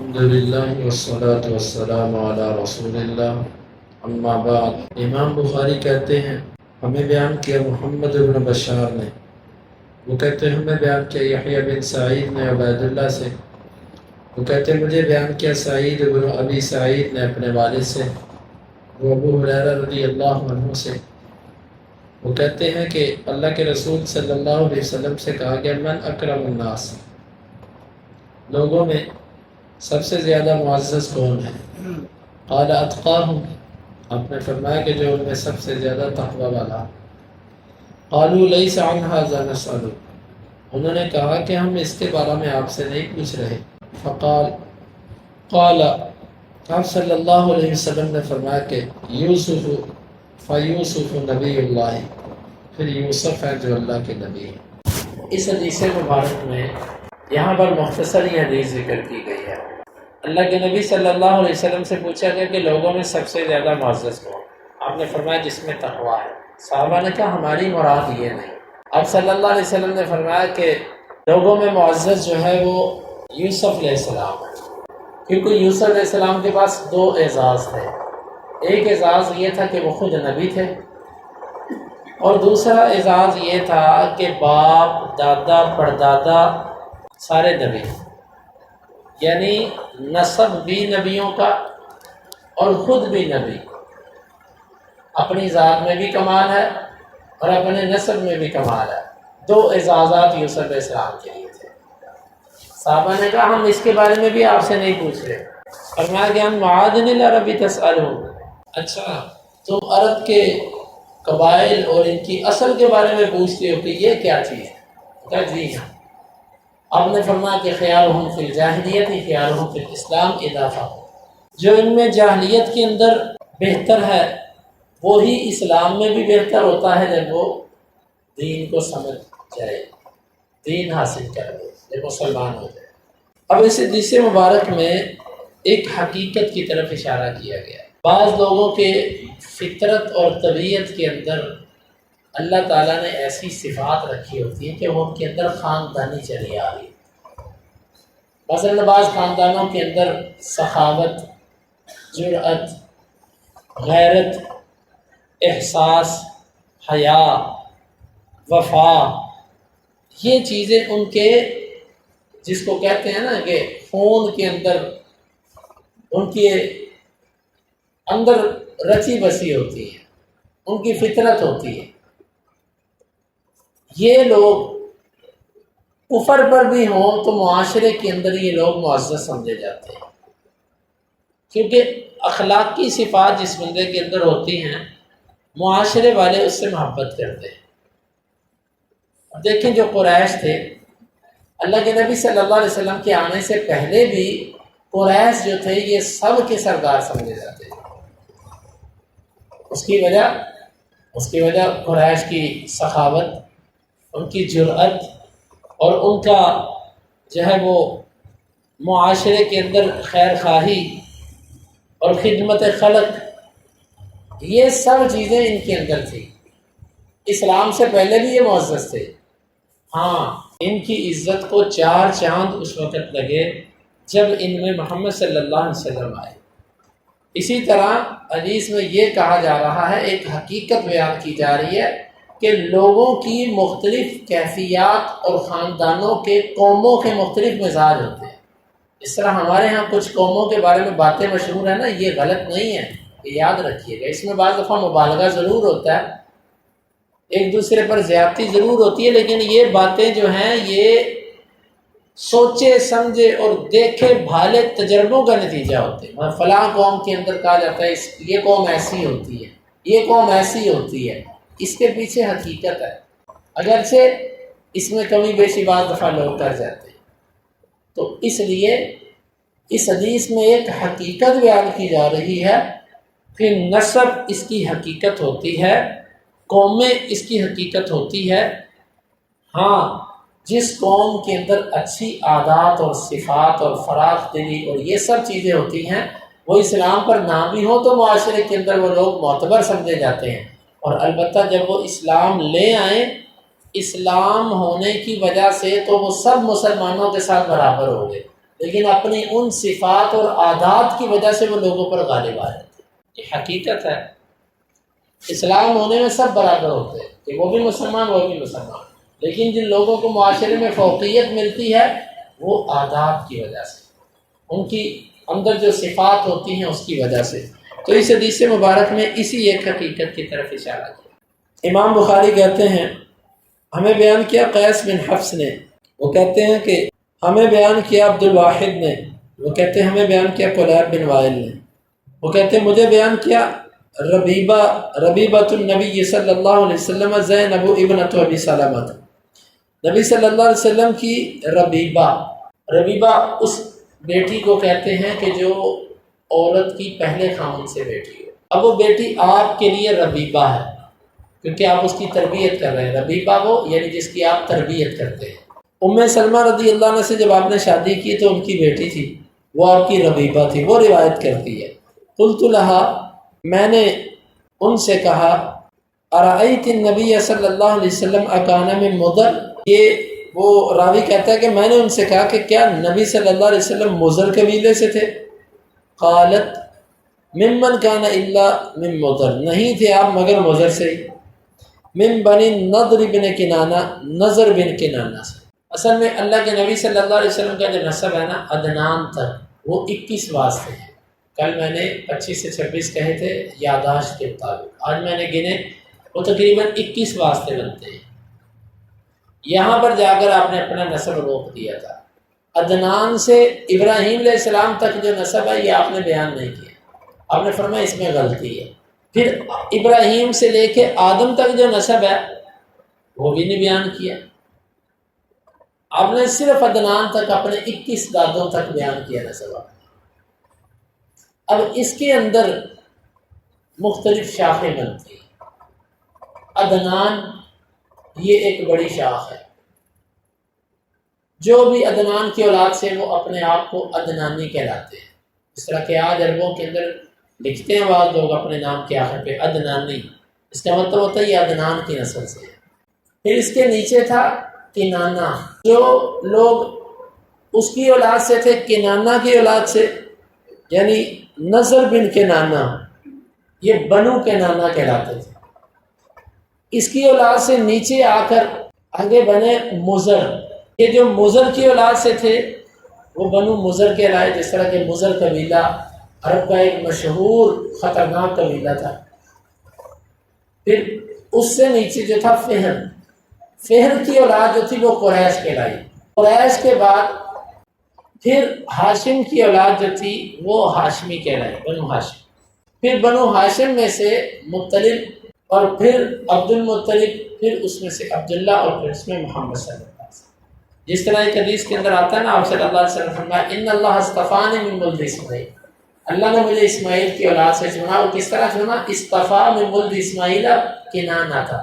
الحمدللہ والصلاة والسلام علی رسول اللہ اما بعد۔ امام بخاری کہتے ہیں ہمیں بیان کیا محمد بن بشار نے، وہ کہتے ہیں ہمیں بیان کیا یحییٰ بن سعید نے عبید اللہ سے، وہ کہتے ہیں مجھے بیان کیا سعید بن ابی سعید نے اپنے والد سے، وہ ابو ہریرہ رضی اللہ عنہ سے، وہ کہتے ہیں کہ اللہ کے رسول صلی اللہ علیہ وسلم سے کہا گیا من اکرم الناس، لوگوں میں سب سے زیادہ معزز کون ہے؟ قال اتقاہم، آپ نے فرمایا کہ جو ان میں سب سے زیادہ تقوی والا۔ قالوا لیس عن ھذا نسأل، انہوں نے کہا کہ ہم اس کے بارے میں آپ سے نہیں پوچھ رہے۔ قال آپ صلی اللہ علیہ وسلم نے فرمایا کہ یوسف فیوسف نبی اللہ، پھر یوسف ہے جو اللہ کے نبی ہیں۔ اس حدیث مبارک میں یہاں پر مختصر یہ حدیث ذکر کی گئی ہے۔ اللہ کے نبی صلی اللہ علیہ وسلم سے پوچھا گیا کہ لوگوں میں سب سے زیادہ معزز کون؟ آپ نے فرمایا جس میں تقویٰ ہے۔ صحابہ نے کہا ہماری مراد یہ نہیں۔ اب صلی اللہ علیہ وسلم نے فرمایا کہ لوگوں میں معزز جو ہے وہ یوسف علیہ السلام ہے، کیونکہ یوسف علیہ السلام کے پاس دو اعزاز تھے۔ ایک اعزاز یہ تھا کہ وہ خود نبی تھے، اور دوسرا اعزاز یہ تھا کہ باپ دادا پردادا سارے نبی، یعنی نسب بھی نبیوں کا اور خود بھی نبی، اپنی ذات میں بھی کمال ہے اور اپنے نسب میں بھی کمال ہے۔ دو اعزازات یوسف علیہ السلام کے لیے تھے۔ صحابہ نے کہا ہم اس کے بارے میں بھی آپ سے نہیں پوچھ رہے۔ فرمایا کہ ہم معادن العرب تسألون، اچھا تم عرب کے قبائل اور ان کی اصل کے بارے میں پوچھتے ہو کہ یہ کیا چیز ہے؟ کہا جی ہاں۔ آپ نے فرمایا کہ خیالہم فی الجاہلیت خیالہم فی الاسلام اضافہ، جو ان میں جاہلیت کے اندر بہتر ہے وہی اسلام میں بھی بہتر ہوتا ہے جب وہ دین کو سمجھ جائے، دین حاصل کر لے، جب مسلمان ہو جائے۔ اب اس حدیث مبارک میں ایک حقیقت کی طرف اشارہ کیا گیا۔ بعض لوگوں کے فطرت اور طبیعت کے اندر اللہ تعالیٰ نے ایسی صفات رکھی ہوتی ہیں کہ وہ ان کے اندر خاندانی چلی آ رہی ہے۔ مثلاً بعض خاندانوں کے اندر سخاوت، جرأت، غیرت، احساس، حیا، وفا، یہ چیزیں ان کے جس کو کہتے ہیں نا کہ خون کے اندر ان کے اندر رچی بسی ہوتی ہے، ان کی فطرت ہوتی ہے۔ یہ لوگ کفر پر بھی ہوں تو معاشرے کے اندر یہ لوگ معزز سمجھے جاتے ہیں، کیونکہ اخلاقی صفات جس بندے کے اندر ہوتی ہیں معاشرے والے اس سے محبت کرتے ہیں۔ اب دیکھیں جو قریش تھے، اللہ کے نبی صلی اللہ علیہ وسلم کے آنے سے پہلے بھی قریش جو تھے یہ سب کے سردار سمجھے جاتے تھے۔ اس کی وجہ قریش کی سخاوت، ان کی جرأت اور ان کا جو ہے وہ معاشرے کے اندر خیر خواہی اور خدمت خلق، یہ سب چیزیں ان کے اندر تھیں۔ اسلام سے پہلے بھی یہ معزز تھے۔ ہاں، ان کی عزت کو چار چاند اس وقت لگے جب ان میں محمد صلی اللہ علیہ وسلم آئے۔ اسی طرح حدیث میں یہ کہا جا رہا ہے، ایک حقیقت بیان کی جا رہی ہے کہ لوگوں کی مختلف کیفیات اور خاندانوں کے قوموں کے مختلف مزاج ہوتے ہیں۔ اس طرح ہمارے ہاں کچھ قوموں کے بارے میں باتیں مشہور ہیں نا، یہ غلط نہیں ہے، یہ یاد رکھیے گا۔ اس میں بعض دفعہ مبالغہ ضرور ہوتا ہے، ایک دوسرے پر زیادتی ضرور ہوتی ہے، لیکن یہ باتیں جو ہیں یہ سوچے سمجھے اور دیکھے بھالے تجربوں کا نتیجہ ہوتے ہیں۔ فلاں قوم کے اندر کہا جاتا ہے یہ قوم ایسی ہوتی ہے، یہ قوم ایسی ہوتی ہے، اس کے پیچھے حقیقت ہے، اگرچہ اس میں کمی بیشی بعض دفعہ لوگ کر جاتے ہیں۔ تو اس لیے اس حدیث میں ایک حقیقت بیان کی جا رہی ہے کہ نسب اس کی حقیقت ہوتی ہے، قومیں اس کی حقیقت ہوتی ہے۔ ہاں، جس قوم کے اندر اچھی عادات اور صفات اور فراخ دلی اور یہ سب چیزیں ہوتی ہیں، وہ اسلام پر نہ بھی ہو تو معاشرے کے اندر وہ لوگ معتبر سمجھے جاتے ہیں، اور البتہ جب وہ اسلام لے آئیں، اسلام ہونے کی وجہ سے تو وہ سب مسلمانوں کے ساتھ برابر ہو گئے، لیکن اپنی ان صفات اور عادات کی وجہ سے وہ لوگوں پر غالب آ جاتے ہیں۔ یہ حقیقت ہے، اسلام ہونے میں سب برابر ہوتے ہیں کہ وہ بھی مسلمان وہ بھی مسلمان، لیکن جن لوگوں کو معاشرے میں فوقیت ملتی ہے وہ عادات کی وجہ سے، ان کی اندر جو صفات ہوتی ہیں اس کی وجہ سے۔ تو اس حدیث مبارک میں اسی ایک حقیقت کی طرف اشارہ کیا۔ امام بخاری کہتے ہیں ہمیں بیان کیا قیس بن حفص نے، وہ کہتے ہیں کہ ہمیں بیان کیا عبد الواحد نے، وہ کہتے ہیں ہمیں بیان کیا قلیب بن وائل نے، وہ کہتے ہیں مجھے بیان کیا ربیبۃ النبی صلی اللہ علیہ وسلم زینب ابنۃ ابی سلمہ، نبی صلی اللہ علیہ وسلم کی ربیبہ اس بیٹی کو کہتے ہیں کہ جو عورت کی پہلے خاوند سے بیٹی ہو۔ اب وہ بیٹی آپ کے لیے ربیبہ ہے کیونکہ آپ اس کی تربیت کر رہے ہیں، ربیبہ وہ یعنی جس کی آپ تربیت کرتے ہیں۔ ام سلمہ رضی اللہ عنہ سے جب آپ نے شادی کی تو ان کی بیٹی تھی، وہ آپ کی ربیبہ تھی، وہ روایت کرتی ہے قلت لہا، میں نے ان سے کہا ارأیت النبی صلی اللہ علیہ وسلم اکان من مضر، یہ وہ راوی کہتا ہے کہ میں نے ان سے کہا کہ کیا نبی صلی اللہ علیہ وسلم مضر قبیلے سے تھے؟ قالت ممن کان الا من مضر، نہیں تھے آپ مگر مضر سے ہی، من بنی نضر بن کنانہ، نضر بن کنانہ سے۔ اصل میں اللہ کے نبی صلی اللہ علیہ وسلم کا جو نسب ہے نا عدنان تک، وہ 21 واسطے ہیں۔ کل میں نے 25 سے 26 کہے تھے یاداشت کے مطابق، آج میں نے گنے وہ تقریباً 21 واسطے بنتے ہیں۔ یہاں پر جا کر آپ نے اپنا نسب روک دیا تھا۔ عدنان سے ابراہیم علیہ السلام تک جو نسب ہے یہ آپ نے بیان نہیں کیا، آپ نے فرمایا اس میں غلطی ہے۔ پھر ابراہیم سے لے کے آدم تک جو نسب ہے وہ بھی نہیں بیان کیا، آپ نے صرف عدنان تک اپنے 21 دادوں تک بیان کیا نسب۔ اب اس کے اندر مختلف شاخیں بنتی ہیں۔ عدنان یہ ایک بڑی شاخ ہے، جو بھی عدنان کی اولاد سے وہ اپنے آپ کو عدنانی کہلاتے ہیں۔ اس طرح کہ آج عربوں کے اندر لکھتے ہیں بعض لوگ اپنے نام کے آخر پہ عدنانی، اس کا مطلب ہوتا ہے یہ عدنان کی نسل سے ہے۔ پھر اس کے نیچے تھا کنانہ، جو لوگ اس کی اولاد سے تھے، کنانہ کی اولاد سے، یعنی نضر بن کنانہ، یہ بنو کنانہ کہلاتے تھے۔ اس کی اولاد سے نیچے آ کر آگے بنے مضر، یہ جو مضر کی اولاد سے تھے وہ بنو مضر کہلائے، جس طرح کہ مضر قبیلہ عرب کا ایک مشہور خطرناک قبیلہ تھا۔ پھر اس سے نیچے جو تھا فہر کی اولاد جو تھی وہ قریش کہلائی۔ قریش کے بعد پھر ہاشم کی اولاد جو تھی وہ ہاشمی کہلائی، بنو ہاشم۔ پھر بنو ہاشم میں سے مطلب، اور پھر عبد المطلب، پھر اس میں سے عبداللہ، اور پھر اس میں محمد صلی اللہ علیہ وسلم۔ جس طرح ایک حدیث کے اندر آتا ہے نا، آپ صلی اللہ علیہ وسلم فرمایا ان اللہ اصطفانی من ولد اسماعیل، اللہ نے مجھے اسماعیل کی اولاد سے چنا۔ اور کس طرح چنا؟ اصطفیٰ من ولد اسماعیل کنانہ تھا،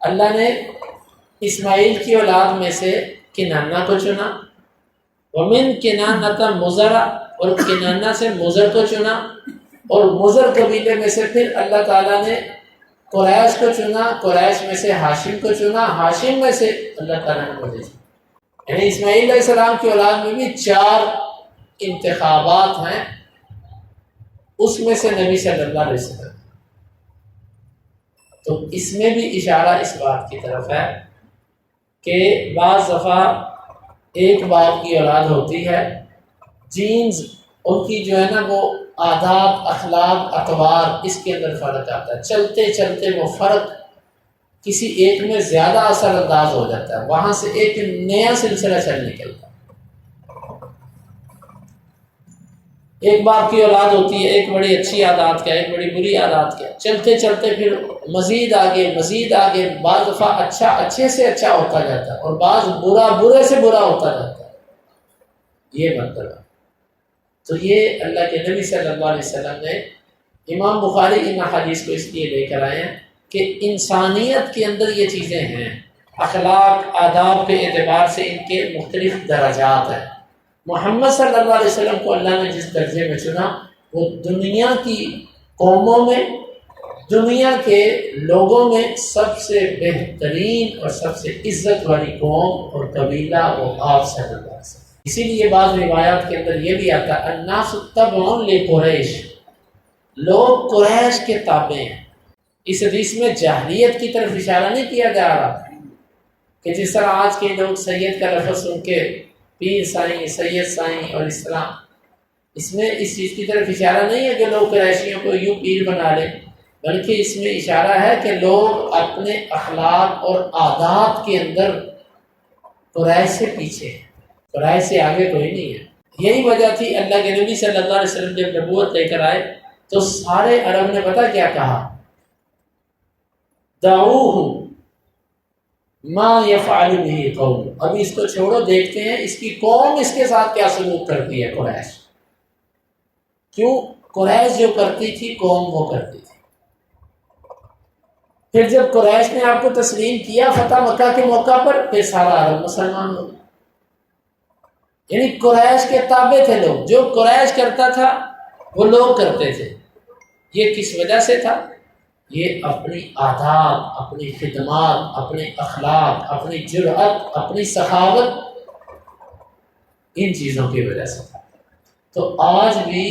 اللہ نے اسماعیل کی اولاد میں سے کنانہ کو چنا، ومن کنانہ مضر، اور کنانہ سے مضر کو چنا، اور مضر قبیلے میں سے پھر اللہ تعالیٰ نے قریش کو چنا، قریش میں سے ہاشم کو چنا، ہاشم میں سے اللہ تعالیٰ نے مجھے چنا۔ یعنی اسماعیل علیہ السلام کی اولاد میں بھی 4 انتخابات ہیں، اس میں سے نبی صلی اللہ علیہ وسلم۔ تو اس میں بھی اشارہ اس بات کی طرف ہے کہ بعض دفعہ ایک باپ کی اولاد ہوتی ہے، جینز ان کی جو ہے نا وہ عادات، اخلاق، اطوار، اس کے اندر فرق آتا ہے، چلتے چلتے وہ فرق کسی ایک میں زیادہ اثر انداز ہو جاتا ہے، وہاں سے ایک نیا سلسلہ چل نکلتا ہے۔ ایک باپ کی اولاد ہوتی ہے، ایک بڑی اچھی عادات کا، ایک بڑی بری عادات کا، چلتے چلتے پھر مزید آگے، بعض دفعہ اچھا اچھے سے اچھا ہوتا جاتا ہے، اور بعض برا برے سے برا ہوتا جاتا ہے، یہ مطلب ہے۔ تو یہ اللہ کے نبی صلی اللہ علیہ وسلم نے، امام بخاری ان حدیث کو اس لیے لے کر آئے ہیں کہ انسانیت کے اندر یہ چیزیں ہیں، اخلاق، آداب کے اعتبار سے ان کے مختلف درجات ہیں۔ محمد صلی اللہ علیہ وسلم کو اللہ نے جس درجے میں چنا، وہ دنیا کی قوموں میں، دنیا کے لوگوں میں سب سے بہترین اور سب سے عزت والی قوم اور قبیلہ وہ آپ صلی اللہ علیہ وسلم۔ اسی لیے بعض روایات کے اندر یہ بھی آتا ہے الناس تبع لقریش، لوگ قریش کے تابع ہیں۔ اس حدیث میں جاہلیت کی طرف اشارہ نہیں کیا جا رہا کہ جس طرح آج کے لوگ سید کا لفظ سن کے پیر سائیں، سید سائیں اور اس طرح، اس میں اس چیز کی طرف اشارہ نہیں ہے کہ لوگ قریشیوں کو یوں پیر بنا لیں، بلکہ اس میں اشارہ ہے کہ لوگ اپنے اخلاق اور عادات کے اندر قریش سے پیچھے ہیں، قریش سے آگے کوئی نہیں ہے۔ یہی وجہ تھی اللہ کے نبی صلی اللہ علیہ وسلم جب نبوت لے کر آئے تو سارے عرب نے پتہ کیا کہا، دعوہ ما یفعل به قوم، ابھی اس کو چھوڑو، دیکھتے ہیں اس کی قوم اس کے ساتھ کیا سلوک کرتی ہے۔ قریش کیوں؟ قریش جو کرتی تھی قوم وہ کرتی تھی۔ پھر جب قریش نے آپ کو تسلیم کیا فتح مکہ کے موقع پر، پھر سارا عرب مسلمان ہو گیا۔ یعنی قریش کے تابع تھے لوگ، جو قریش کرتا تھا وہ لوگ کرتے تھے۔ یہ کس وجہ سے تھا؟ یہ اپنی عادات، اپنی خدمات، اپنے اخلاق، اپنی جرأت، اپنی سخاوت، ان چیزوں کی وجہ سے تھا۔ تو آج بھی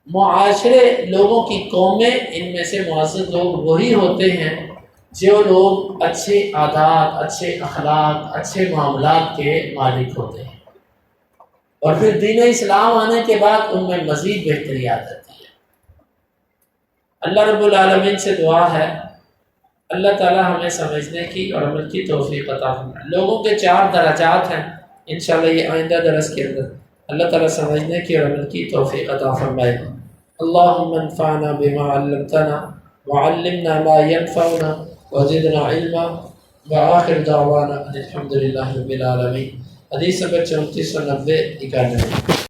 معاشرے لوگوں کی قومیں، ان میں سے معزز لوگ وہی ہوتے ہیں جو لوگ اچھے عادات، اچھے اخلاق، اچھے معاملات کے مالک ہوتے ہیں، اور پھر دین اسلام آنے کے بعد ان میں مزید بہتری آ جاتی ہے۔ اللہ رب العالمین سے دعا ہے اللہ تعالی ہمیں سمجھنے کی اور عمل کی توفیق عطا فرمائے۔ لوگوں کے 4 درجات ہیں، انشاءاللہ یہ آئندہ درس کے اندر اللہ تعالی سمجھنے کی اور عمل کی توفیق عطا فرمائے۔ اللہم انفعنا بما علمتنا وعلمنا ما ينفعنا وزدنا علما، وآخر دعوانا الحمدللہ رب العالمین۔ حدیث نمبر 3490 91۔